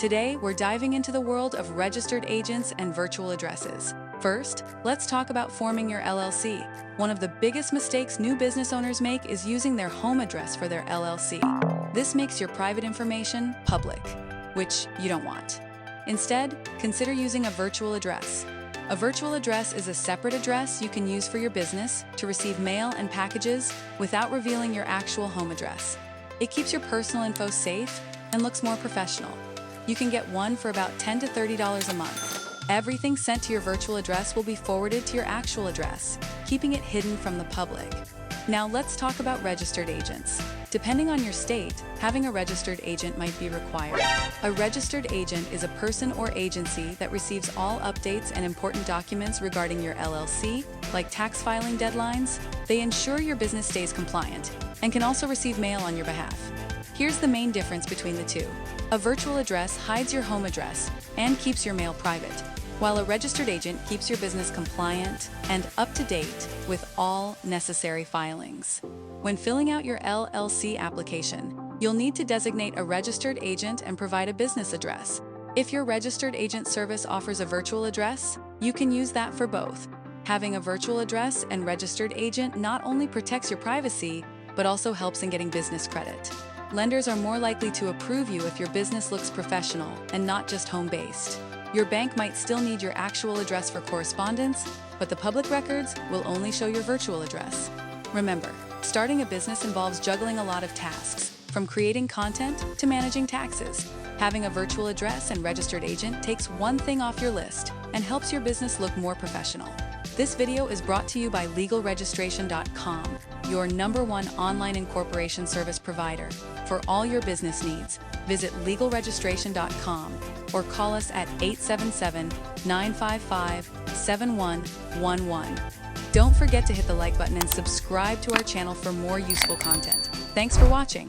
Today, we're diving into the world of registered agents and virtual addresses. First, let's talk about forming your LLC. One of the biggest mistakes new business owners make is using their home address for their LLC. This makes your private information public, which you don't want. Instead, consider using a virtual address. A virtual address is a separate address you can use for your business to receive mail and packages without revealing your actual home address. It keeps your personal info safe and looks more professional. You can get one for about $10 to $30 a month. Everything sent to your virtual address will be forwarded to your actual address, keeping it hidden from the public. Now let's talk about registered agents. Depending on your state, having a registered agent might be required. A registered agent is a person or agency that receives all updates and important documents regarding your LLC, like tax filing deadlines. They ensure your business stays compliant and can also receive mail on your behalf. Here's the main difference between the two. A virtual address hides your home address and keeps your mail private, while a registered agent keeps your business compliant and up to date with all necessary filings. When filling out your LLC application, you'll need to designate a registered agent and provide a business address. If your registered agent service offers a virtual address, you can use that for both. Having a virtual address and registered agent not only protects your privacy, but also helps in getting business credit. Lenders are more likely to approve you if your business looks professional and not just home-based. Your bank might still need your actual address for correspondence, but the public records will only show your virtual address. Remember, starting a business involves juggling a lot of tasks, from creating content to managing taxes. Having a virtual address and registered agent takes one thing off your list and helps your business look more professional. This video is brought to you by LegalRegistration.com, your #1 online incorporation service provider. For all your business needs, visit LegalRegistration.com or call us at 877-955-7111. Don't forget to hit the like button and subscribe to our channel for more useful content. Thanks for watching.